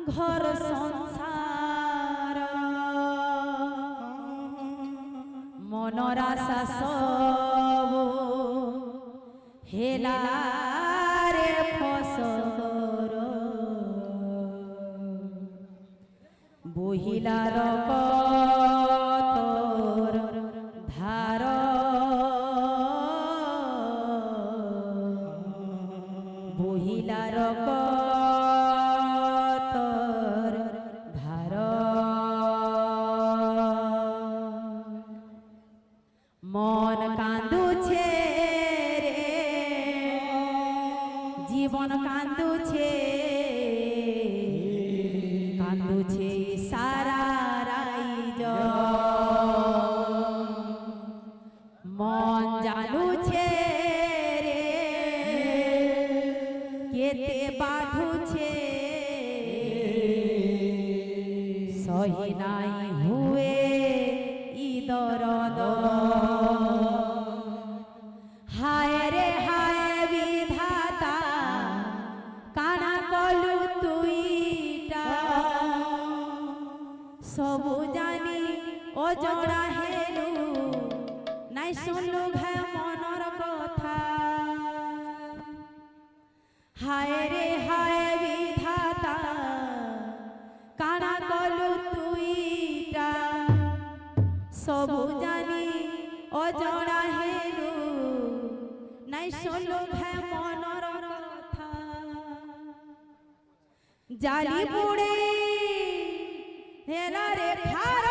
ঘর সংসার মনর আশা সব হেলারে ফসর বহিলার কতর ধার বহিলার কতর ধার মন কান্দুছে রে জীবন কান্দুছে কান্দুছে সারা রাইজ মন জানুছে রে কেতে বাঁধুছে সহি নাই হুয়ে ইদরদ হায় রে হায় বিধাতা কানা কলু তুইটা সবু জানি ও জড়া হেলু নাই শুনলু ঘে মনর কথা হায় রে হায় বিধাতা কানা কলু তুইটা সবু জানি ও জড়া হেলু নাই শুনলু ঘে মনর কথা জালি পুড়ে হেলা রে খার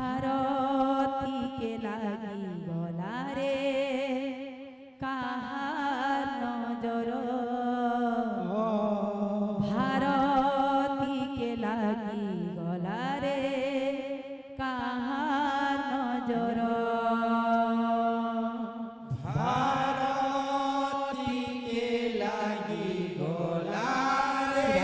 भारती के लागी गला रे काहार नजर भारती के लागी गला रे काहार नजर भारती के लागी गला रे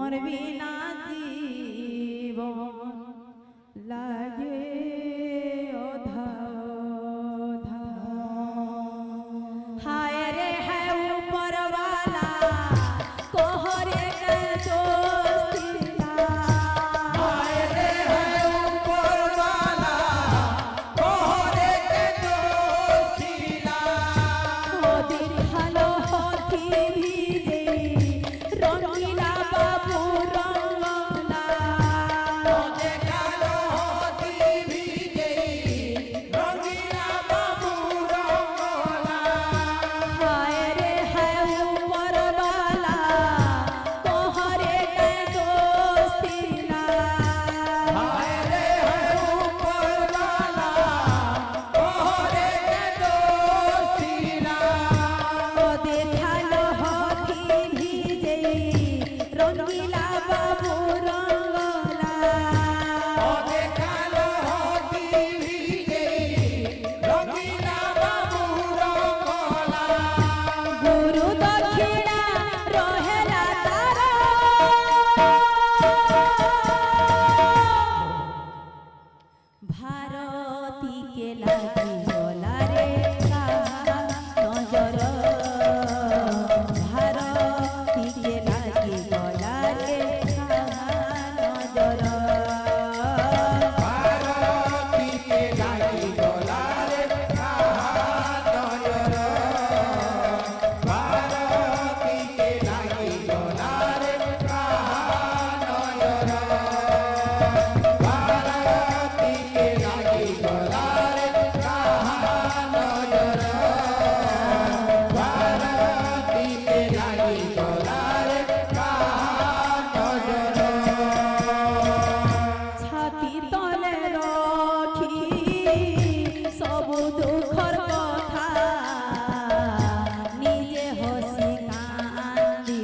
তোমার বিনা জীবন লাগে অধা অধা। হায় রে হায় উপরওয়ালা কোহরে কে দোস্তিলা। हाय रे हाय ऊपर वाला कोहरे के दोस्तीला। ওদের ভালো হতি ভিজে রঙিলা বাবু রঙলা। ओदे कालो होती भीगे रंगीला बाबू रंगोला। हाय रे हाय উপরওয়ালা কোহরে কে দোস্তিলা। हाय रे हाय ऊपर वाला कोहरे के दोस्तीला। ওদের ভালো হতি ভিজে রঙিলা বাবু রঙলা। ओदे कालो होती भीगे रंगीला बाबू रंगोला। गुरु दक्षिणा रहेला तार। भारती के लागी गला रे काहा नजर। भारती के लागी गला रे काहा नजर। भारती के लागी गला रे काहा नजर। भारती के लागी गला रे काहा नजर। भारती के लागी गला रे काहा नजर। भारती के लागी गला रे काहा नजर। ছাতি তলে রখি সবু দুঃখর কথা নিজে হসি কান্দি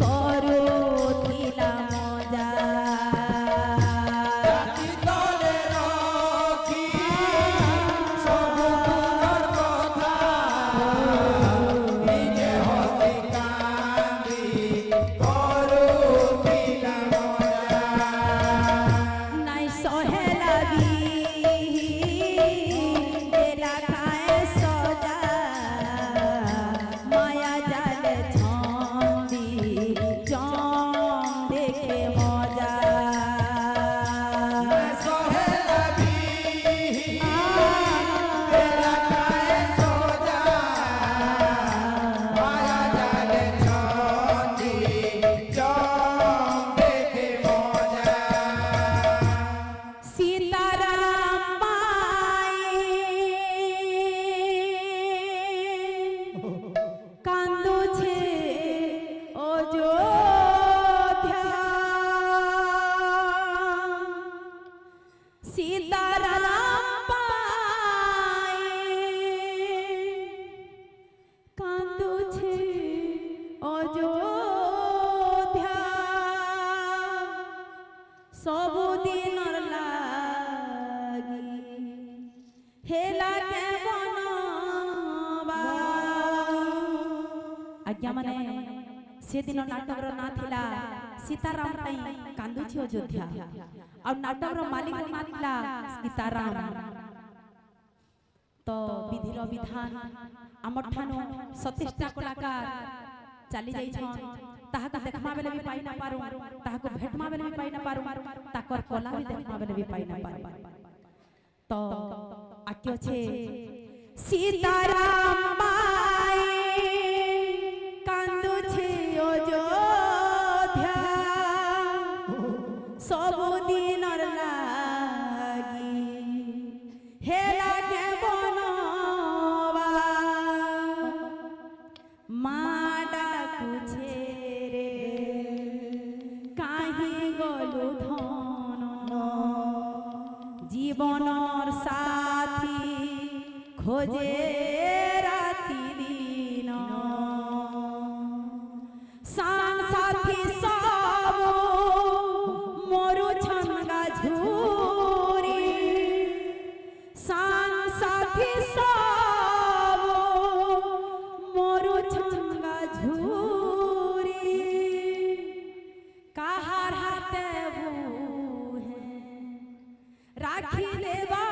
করুথিলা মজা। জাতি তলে রখি সবু দুঃখর কথা নিজে হসি কান্দি করুথিলা মজা। নাই সহেলা এলাকায় সজা মায়া জালে ছন্দি জম দেখে মজা। সহেলা এলাকায় সোজা মায়া জালে ছন্দি জম দেখে মজা। সীতারাম মাই কান্দুছে অযোধ্যা। সীতারাম মাই কান্দুছে অযোধ্যা। ସବୁଦିନର ଲାଗି ହେଲା କେବନ ଆଜ୍ଞା ମାନେ ସେଦିନ ନାଟକର ନାଁ ଥିଲା ସୀତାରାମ ପାଇଁ କାନ୍ଦୁଛି ଅଯୋଧ୍ୟା। ଆଉ ନାଟକର ମାଲିକର ନାଁ ଥିଲା ସୀତାରାମ। ତ ବିଧିର ବିଧାନ ଆମର ଠାନୁ 27ଟା କଳାକାର ଚାଲି ଯାଇଛନ୍। ତାହାକୁ ଦେଖମା ବେଲେ ବି ପାଇ ନା ପାରୁ, ତାହାକୁ ଭେଟମା ବେଲେ ବି ପାଇ ନା ପାରୁ, ତାକର କଲା ବି ଦେଖମା ବେଲେ ବି ପାଇ ନା ପାରୁ। ତ ଆକି ଅଛେ ସୀତାରାମ ମାଇ କାନ୍ଦୁছে অযোধ্যা। ସବୁଦିନର লাগি হেলা কেবন মা ডাকুছে রে কাহি গলু ধন। জীবনর সাথী খোঁজে রাতি দিন। সাং সাথী সব মরুছন গাঝুরি। সাং সাথী সব মরুছন গাঝুরি। রাখিলে বা